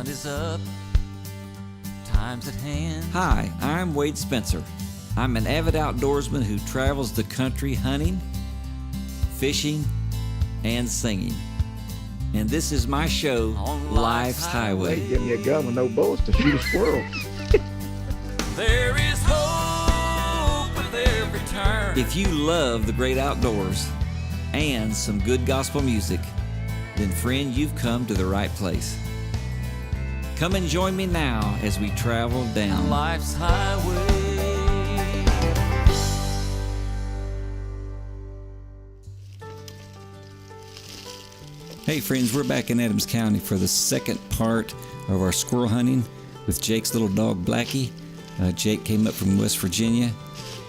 sun is up, time's at hand. Hi, I'm Wade Spencer. I'm an avid outdoorsman who travels the country hunting, fishing, and singing. And this is my show, On Life's Highway. Give me a gun with no bullets to shoot a squirrel. There is hope with every turn. If you love the great outdoors and some good gospel music, then friend, you've come to the right place. Come and join me now as we travel down Life's highway. Hey friends, we're back in Adams County for the second part of our squirrel hunting with Jake's little dog Blackey. Jake came up from West Virginia,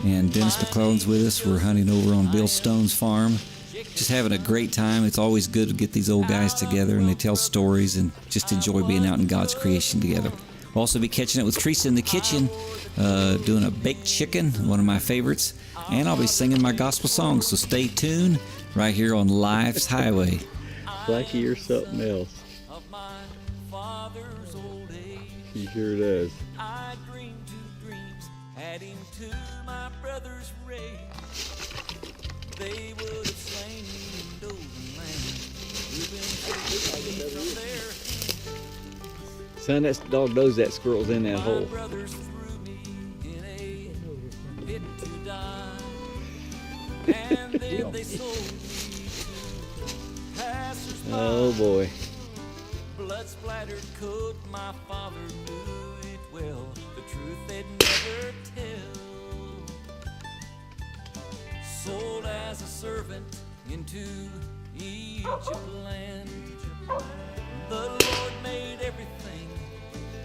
and Dennis McClellan's with us. We're hunting over on Bill Stone's farm. Just having a great time. It's always good to get these old guys together and they tell stories and just enjoy being out in God's creation together. We'll also be catching up with Teresa in the kitchen, doing a baked chicken, one of my favorites, and I'll be singing my gospel songs. So stay tuned right here on Life's Highway. Blackie, you're something else. Of my father's old age, He sure does. I dreamed two dreams, adding to my brother's rage. They would have slain me in Dover land, moving from their Son, that dog knows that squirrel's in that my hole. brothers threw me in a pit to die, and then they sold me to passers-by. Oh boy. Blood splattered coat, my father knew it well. The truth they'd never tell. Sold as a servant into Egypt land. The Lord made everything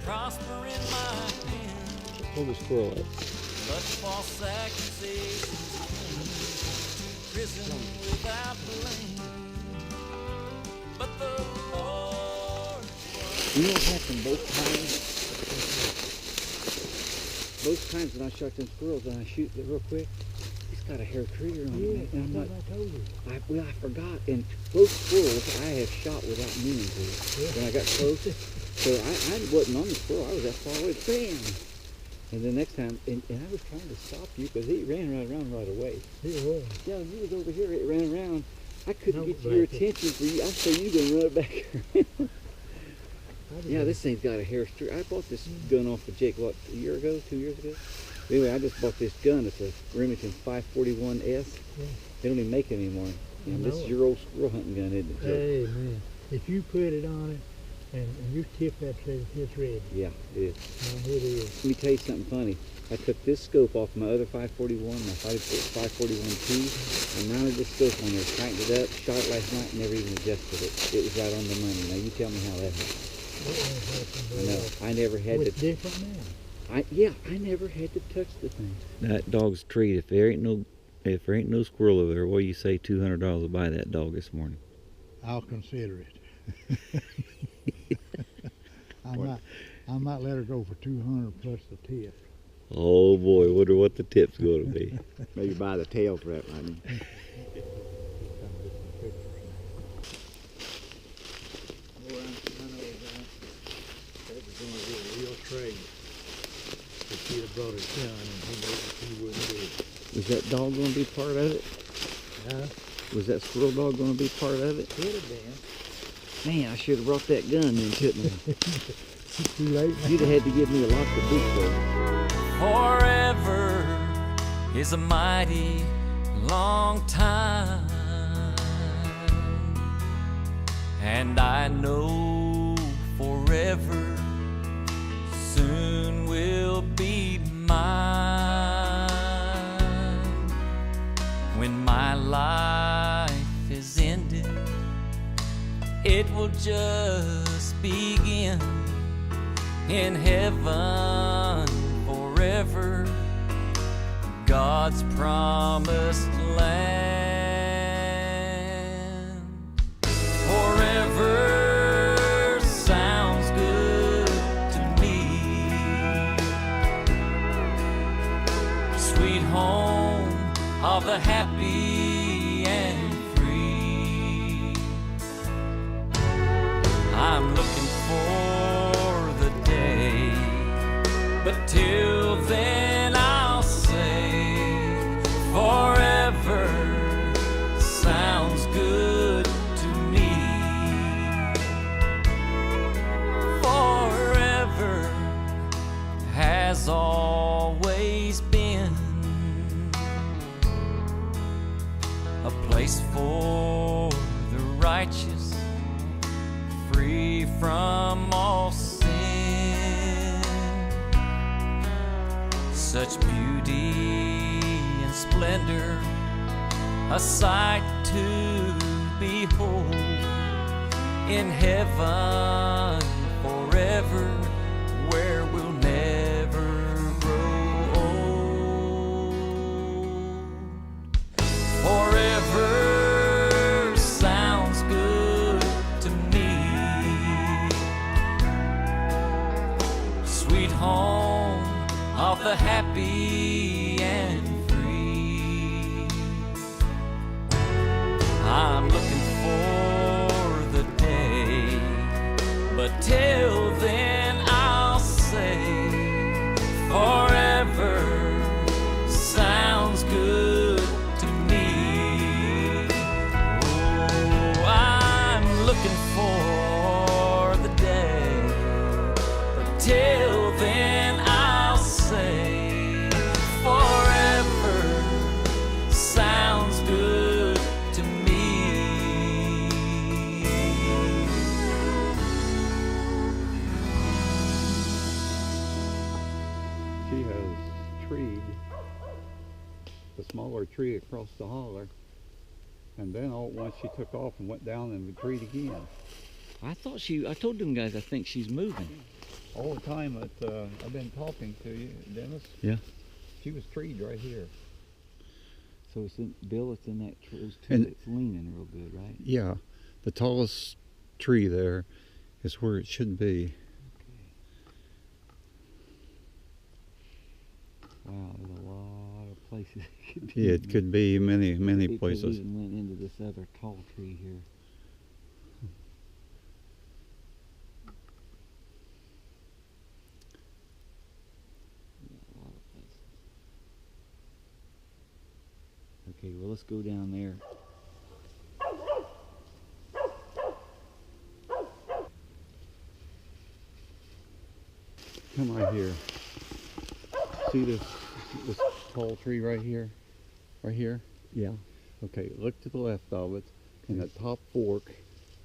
prosper in my hand. Pull the squirrel up. But false accusations to prison without blame. But the Lord was You know what happened both times? Both times when I shot them squirrels and I shoot it real quick, he's got a hair trigger on it. And I'm like, I told you. I forgot. And both squirrels I have shot without meaning to. When I got close, so I wasn't on the squirrel. I was that far away. Bam! And the next time, and I was trying to stop you because he ran right around right away. It was. Yeah, he was over here. It ran around. I couldn't No, get your Blackie. attention for you. I say you gonna run it back around. Yeah, this thing's got a hair straight. I bought this gun off of Jake, what, a year ago, 2 years ago? Anyway, I just bought this gun. It's a Remington 541S. Yeah. They don't even make it anymore. And I this know is it. your old squirrel hunting gun, isn't it, Jake? Hey, man. If you put it on it and you tip that thing, it's ready. Yeah, it is. Man, it is. Let me tell you something funny. I took this scope off my other 541, my 541T, and mounted this scope on there, tightened it up, shot it last night, and never even adjusted it. It was right on the money. Now you tell me how that happened. I know. I never had It's to. different now. I never had to touch the thing. That dog's treat. If there ain't no squirrel over there, what do you say? $200 will buy that dog this morning. I'll consider it. I might let her go for 200 plus the tip. Oh boy, wonder what the tip's going to be. Maybe buy the tail for that, Rodney. Real trade. If he'd have brought his gun and he wouldn't do it. Was that dog going to be part of it? Was that squirrel dog going to be part of it? Could have been. Man, I should have brought that gun then, shouldn't I? It's too late now. You'd have had to give me a lot to boot though. forever is a mighty long time, and I know forever soon will be mine. When my life is ended, it will just begin in heaven forever, God's promised land. Forever sounds good to me. Sweet home of the happy and free. I'm looking for But till then I'll say forever sounds good to me. Forever has always been a place for the righteous, free from all sin. Such beauty and splendor, a sight to behold, in heaven forever, where we'll never grow old. Forever sounds good to me. Sweet home of the happy and free. I'm looking for the day, but till then I'll say forever sounds good to me. Oh, I'm looking for the day, but till then I'll say forever sounds good to me. She has treed the smaller tree across the holler, and then all at once she took off and went down and treed again. I told them guys, I think she's moving. All the time that I've been talking to you, Dennis. Yeah. She was treed right here. So it's in, Bill, it's in that those two And- that's leaning real good, right? Yeah, the tallest tree there is where it should be. Wow, there's a lot of places it could be. Yeah, it could be many It could places. even went into this other tall tree here. Yeah, a lot of places. Okay, well, let's go down there. Come right here. See this tall tree right here? Right here? Yeah. Okay, look to the left of it, and that top fork,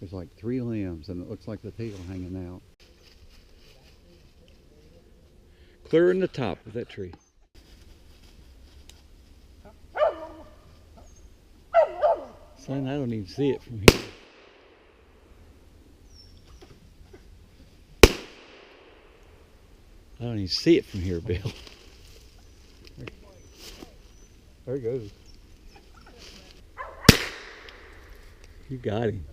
there's like 3 limbs, and it looks like the tail hanging out. Clear in the top of that tree. Son, I don't even see it from here. I don't even see it from here, Bill. There it goes. You got him.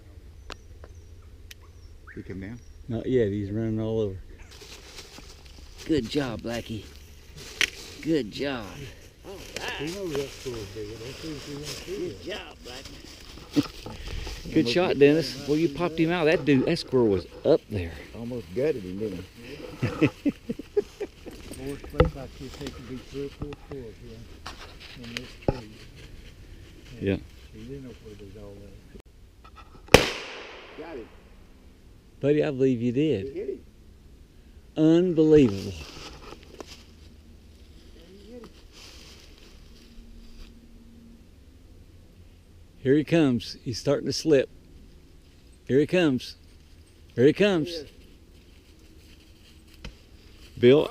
You come down? Not yet, he's running all over. Good job, Blackey. Good job. He knows that squirrel's big. I don't think he wants to see it. Good job, Blackey. Good shot, Dennis. Well, you popped him out. That squirrel was up there. Almost gutted him, didn't he? Boy, it looks like he's taking be 3 or 4 squirrels here in this tree. And Yeah. He didn't know where there's all that. Got him. Buddy, I believe you did. Hit him. Unbelievable. Here he comes. He's starting to slip. Here he comes. Here he comes. Bill,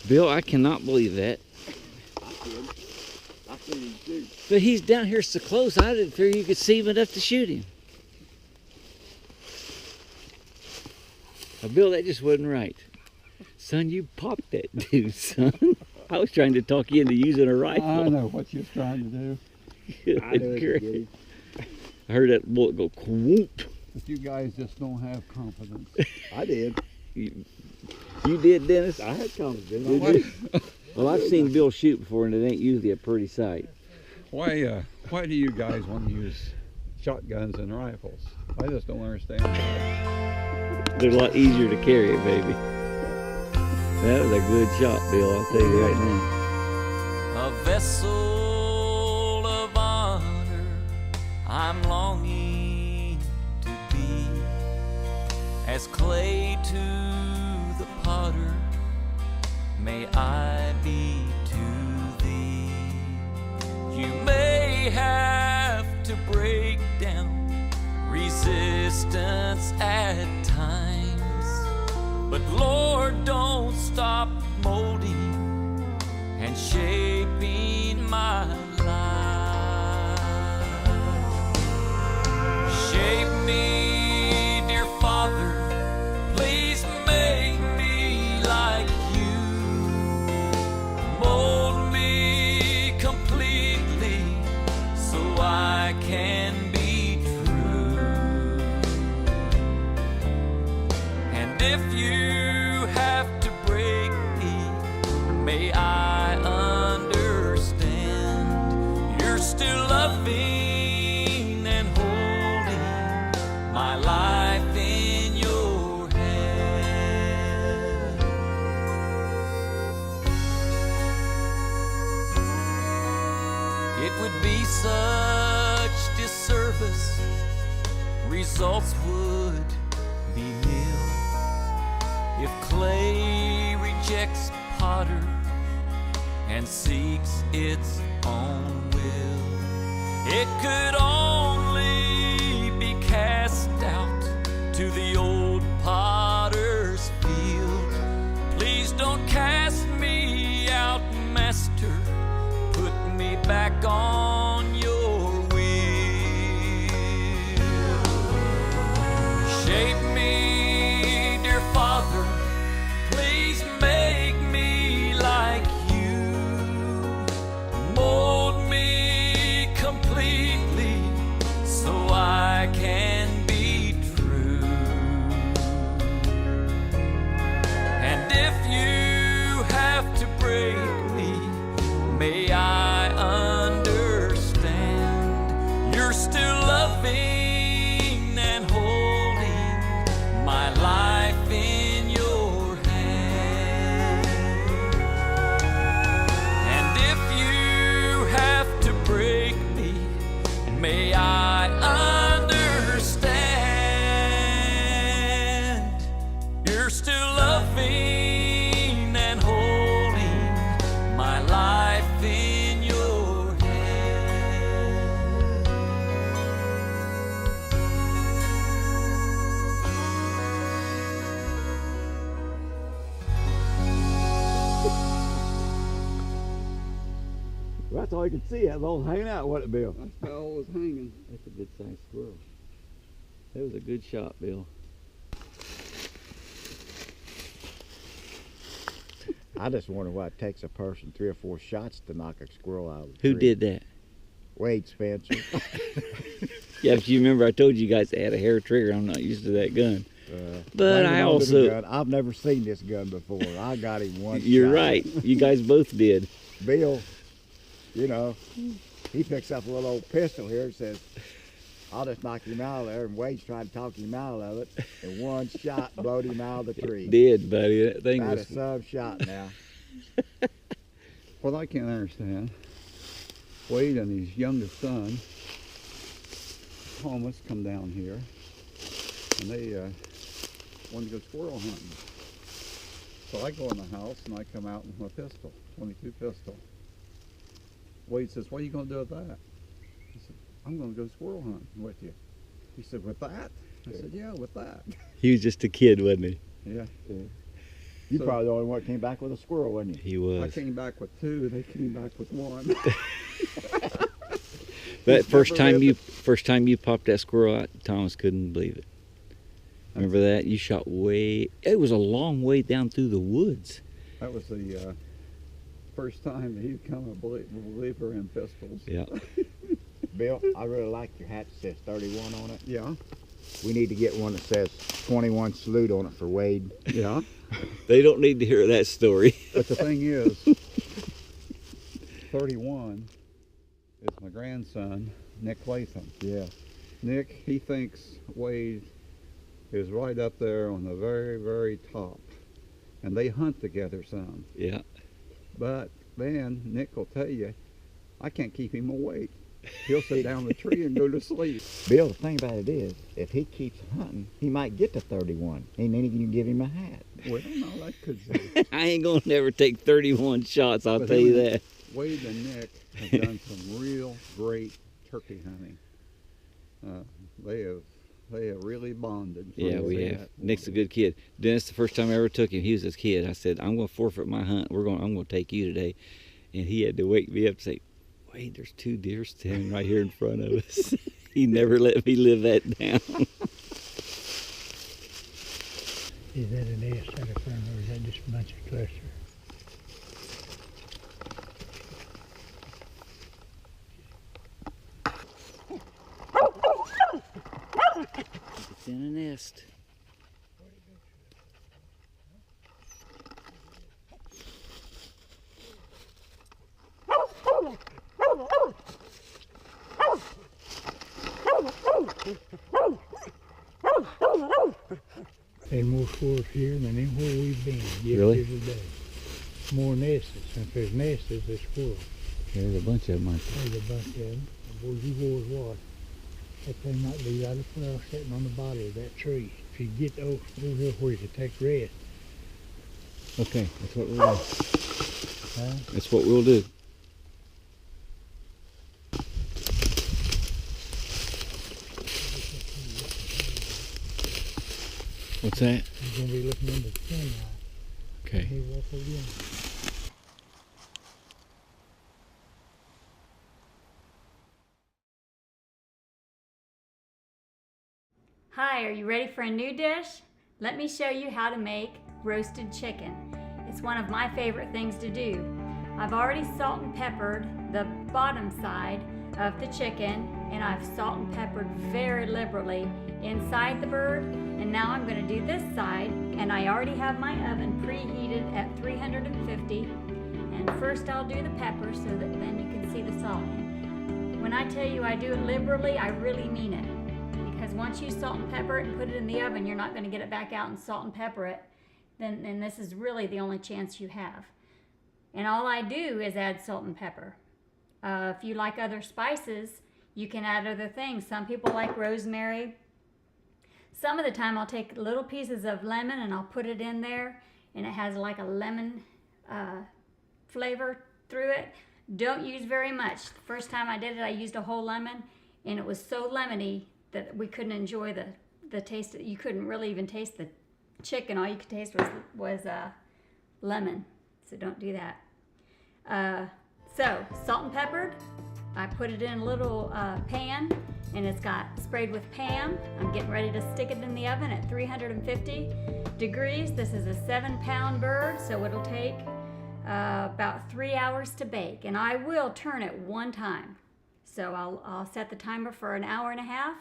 Bill, I cannot believe that. I seen him too. But he's down here so close, I didn't figure you could see him enough to shoot him. Now, Bill, that just wasn't right. Son, you popped that dude, son. I was trying to talk you into using a rifle. I know what you're trying to do. I knew it Good would grief. get him. I heard that bullet go whoop. But you guys just don't have confidence. I did. You did, Dennis? I had confidence. Did you? Well, I've seen Bill shoot before, and it ain't usually a pretty sight. Why do you guys want to use shotguns and rifles? I just don't understand. They're a lot easier to carry, baby. That was a good shot, Bill, I'll tell you right now. A vessel of honor I'm longing to be, as clay to the potter may I be to thee. You may have to break down resistance at times, but Lord, don't stop molding and shaping my life. Shape me, dear Father, please make me like you. Mold me completely so I can be true. And if you have to break me, may I understand you're still loving and holding my life in your hand. It would be such disservice, results would be nil, if clay rejects potter and seeks its own will. It could only be cast out to the old potter's field. Please don't cast me out, Master. Put me back on your wheel. Shape me, dear Father, please make me like you. Mold me completely so I can be true. And if you have to break me, may I understand you're still loving and holding my life in your hand. And if you have to break me, may I understand you're still loving and holding my life in your hand. Well, that's all you could see. That was all hanging out, wasn't it, Bill? That's how it was hanging. That's a good sized squirrel. That was a good shot, Bill. I just wonder why it takes a person 3 or 4 shots to knock a squirrel out of the Who tree. did that? Wade Spencer. Yeah, but you remember I told you guys I had a hair trigger. I'm not used to that gun. But blame I it on the also... gun. I've never seen this gun before. I got him one You're shot. right. You guys both did. Bill, you know, he picks up a little old pistol here and says, I'll just knock him out of there. And Wade's trying to talk him out of it. And one shot blowed him out of the tree. It did, buddy. That thing That was... is some shot now. What I can't understand, Wade and his youngest son, Thomas, come down here, and they wanted to go squirrel hunting. So I go in the house and I come out with my pistol, .22 pistol. Wade says, "What are you going to do with that?" I said, "I'm going to go squirrel hunting with you." He said, "With that?" I said, "Yeah, with that." He was just a kid, wasn't he? Yeah. You So- probably the only one that came back with a squirrel, wasn't you? He I was. came back with 2. They came back with 1. But first never time you popped that squirrel out, Thomas couldn't believe it. Remember that? You shot way... It was a long way down through the woods. That was the first time that he'd become a believer in pistols. Yeah. Bill, I really like your hat that says 31 on it. Yeah. We need to get one that says 21 salute on it for Wade. Yeah. They don't need to hear that story. But the thing is, 31 is my grandson, Nick Latham. Yeah. Nick, he thinks Wade is right up there on the very, very top. and they hunt together some. Yeah. But then Nick will tell you, I can't keep him awake. He'll sit down in the tree and go to sleep. Bill, the thing about it is, if he keeps hunting, he might get to 31, and then you can give him a hat. Well, no, that could be. I ain't gonna never take 31 shots, I'll But tell you him and that. Wade and Nick have done some real great turkey hunting. They have really bonded. Yeah, we have. Nick's a good kid. Dennis, the first time I ever took him, he was a kid. I said, I'm gonna forfeit my hunt. I'm gonna take you today. And he had to wake me up and say, wait, there's 2 deer standing right here in front of us. He never let me live that down. Is that an S out of front, or is that just a bunch of cluster? It's in a nest. There's more squirrels here than anywhere we've been Really? yesterday today. More nests. And if there's nests, there's squirrels. There's a bunch of them, aren't there? There's a bunch of them. Boy, you boys watch. That thing might be right up there sitting on the body of that tree. If you get over here where you can take rest. Okay, that's what we'll do. Huh? That's what we'll do. What's that? He's going to be looking into the sunlight. Okay. He walk over in. Hi, are you ready for a new dish? Let me show you how to make roasted chicken. It's one of my favorite things to do. I've already salt and peppered the bottom side of the chicken, and I've salt and peppered very liberally inside the bird. And now I'm going to do this side, and I already have my oven preheated at 350. And first I'll do the pepper so that then you can see the salt. When I tell you I do it liberally, I really mean it. Because once you salt and pepper it and put it in the oven, you're not going to get it back out and salt and pepper it. Then this is really the only chance you have. And all I do is add salt and pepper. If you like other spices, you can add other things. Some people like rosemary. Some of the time I'll take little pieces of lemon and I'll put it in there, and it has like a lemon flavor through it. Don't use very much. The first time I did it, I used a whole lemon, and it was so lemony that we couldn't enjoy the taste. You couldn't really even taste the chicken. All you could taste was lemon. So don't do that. So salt and peppered. I put it in a little pan, and it's got sprayed with Pam. I'm getting ready to stick it in the oven at 350 degrees. This is a 7-pound bird, so it'll take about 3 hours to bake, and I will turn it one time. So I'll set the timer for an hour and a half.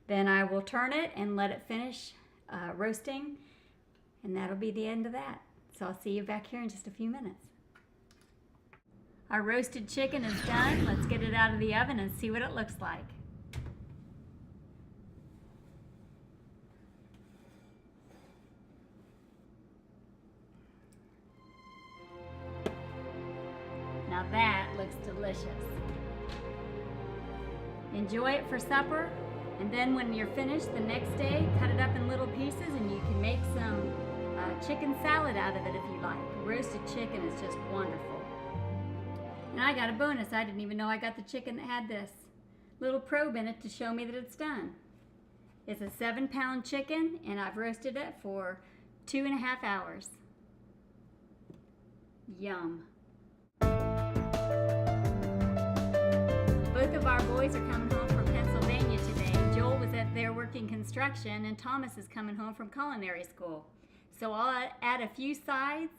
Then I will turn it and let it finish roasting, and that'll be the end of that. So I'll see you back here in just a few minutes. Our roasted chicken is done. Let's get it out of the oven and see what it looks like. Now that looks delicious. Enjoy it for supper, and then when you're finished the next day, cut it up in little pieces and you can make some chicken salad out of it if you like. Roasted chicken is just wonderful. And I got a bonus. I didn't even know I got the chicken that had this little probe in it to show me that it's done. It's a 7-pound chicken, and I've roasted it for 2.5 hours. Yum. Both of our boys are coming home from Pennsylvania today. Joel was there working construction, and Thomas is coming home from culinary school. So I'll add a few sides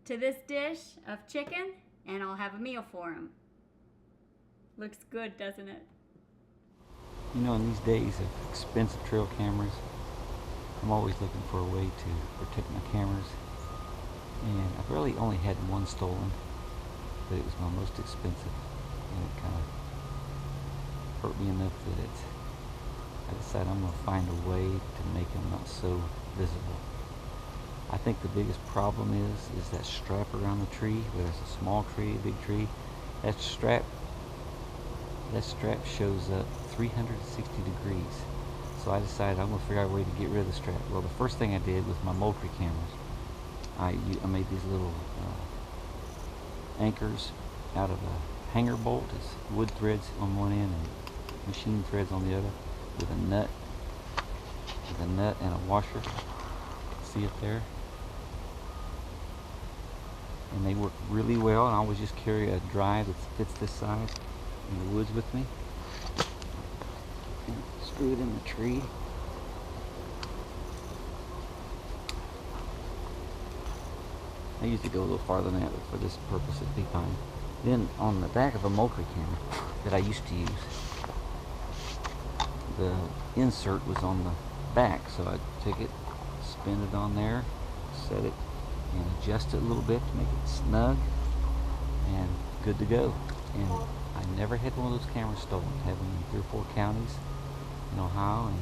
to this dish of chicken, and I'll have a meal for him. Looks good, doesn't it? You know, in these days of expensive trail cameras, I'm always looking for a way to protect my cameras. And I've really only had one stolen, but it was my most expensive, and it kind of hurt me enough that I decided I'm going to find a way to make them not so visible. I think the biggest problem is that strap around the tree, whether it's a small tree, a big tree. That strap shows up 360 degrees. So I decided I'm gonna figure out a way to get rid of the strap. Well, the first thing I did with my Moultrie cameras, I made these little anchors out of a hanger bolt. It's wood threads on one end and machine threads on the other, with a nut and a washer. See it there? And they work really well, and I always just carry a drive that fits this size in the woods with me. And screw it in the tree. I usually go a little farther than that, but for this purpose it'd be fine. Then on the back of a Moultrie camera that I used to use, the insert was on the back, so I'd take it, spin it on there, set it, and adjust it a little bit to make it snug, and good to go. And I never had one of those cameras stolen. I have them in 3 or 4 counties in Ohio, and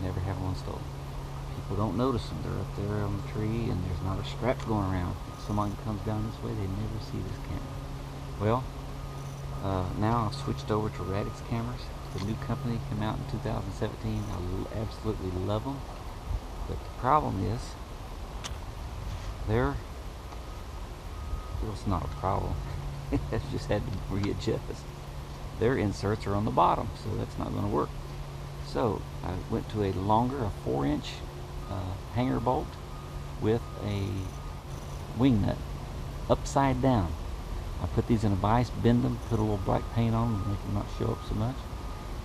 never have one stolen. People don't notice them. They're up there on the tree, and there's not a strap going around. If someone comes down this way, they never see this camera. Well, now I've switched over to Radix cameras. The new company came out in 2017. I absolutely love them. But the problem is, well, it's not a problem. It's just had to readjust. Their inserts are on the bottom, so that's not going to work. So I went to a longer, a 4-inch hanger bolt with a wing nut upside down. I put these in a vise, bend them, put a little black paint on them to make them not show up so much.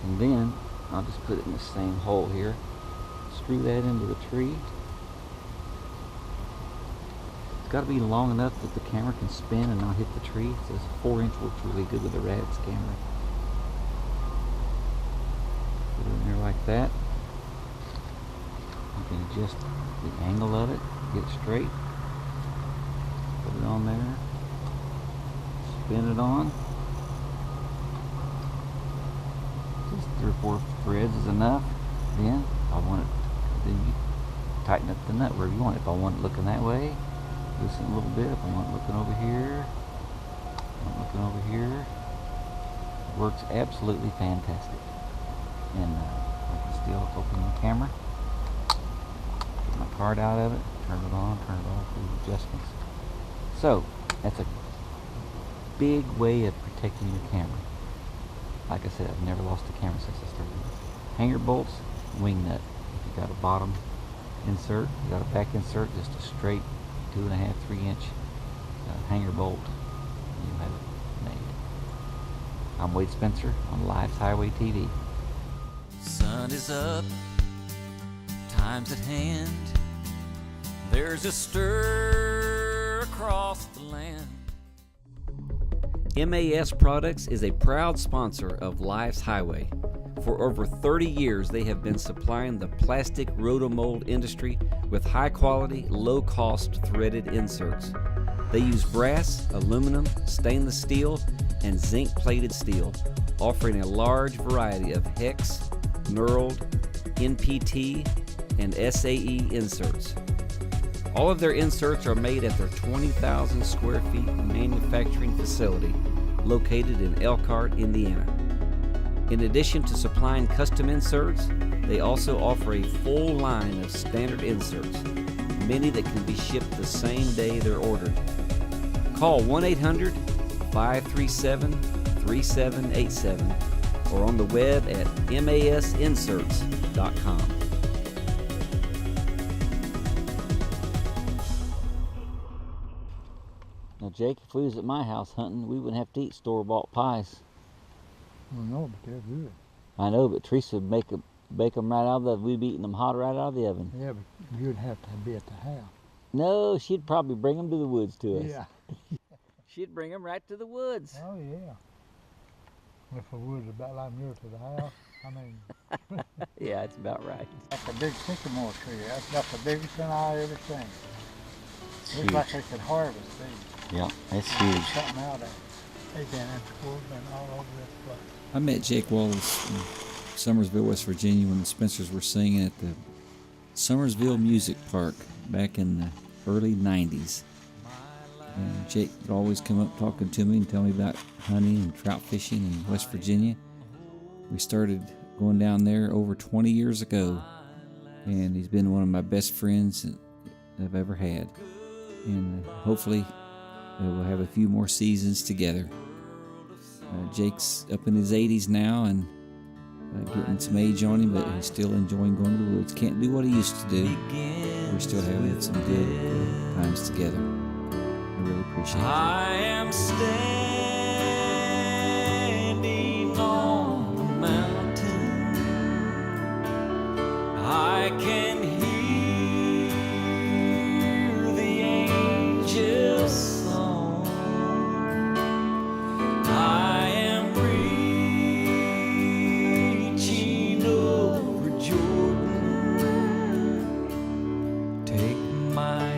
And then I'll just put it in the same hole here. Screw that into the tree. It's got to be long enough that the camera can spin and not hit the tree. So this 4-inch works really good with the Radix camera. Put it in there like that. You can adjust the angle of it, get it straight. Put it on there. Spin it on. Just 3 or 4 threads is enough. Then I want it. Then you tighten up the nut wherever you want it. If I want it looking that way, loosen it a little bit. If I want it looking over here, it works absolutely fantastic. And I can still open the camera, get my card out of it, turn it on, turn it off, do adjustments. So that's a big way of protecting your camera. Like I said, I've never lost a camera since I started. Hanger bolts, wing nut. If you got a bottom insert, you got a back insert, just a straight 2.5, 3-inch hanger bolt, and you have it made. I'm Wade Spencer on Life's Highway TV. Sun is up, time's at hand. There's a stir across the land. MAS Products is a proud sponsor of Life's Highway. For over 30 years, they have been supplying the plastic rotomold industry with high-quality, low-cost threaded inserts. They use brass, aluminum, stainless steel, and zinc-plated steel, offering a large variety of hex, knurled, NPT, and SAE inserts. All of their inserts are made at their 20,000 square feet manufacturing facility located in Elkhart, Indiana. In addition to supplying custom inserts, they also offer a full line of standard inserts, many that can be shipped the same day they're ordered. Call 1-800-537-3787 or on the web at masinserts.com. Now, Jake, if we was at my house hunting, we wouldn't have to eat store-bought pies. Well, no, but they're good. I know, but Teresa would bake them right out of the oven. We'd be eating them hot right out of the oven. Yeah, but you'd have to be at the house. No, she'd probably bring them to the woods to us. Yeah. She'd bring them right to the woods. Oh, yeah. If the woods about like near to the house, I mean. Yeah, it's about right. That's a big sycamore tree. That's the biggest one I ever seen. Huge. Looks like they could harvest these. Yeah, that's huge. Something out of it. They've been in school, been all over this place. I met Jake Wallace in Summersville, West Virginia when the Spencers were singing at the Summersville Music Park. back in the early 90s. And Jake would always come up talking to me and tell me about hunting and trout fishing in West Virginia. We started going down there over 20 years ago, and he's been one of my best friends that I've ever had. And hopefully we'll have a few more seasons together. Jake's up in his 80s now and getting some age on him, but he's still enjoying going to the woods. Can't do what he used to do. We're still having some good times together. I really appreciate it. I am standing on a mountain. I can hear the angels' song. I am reaching over Jordan. Take my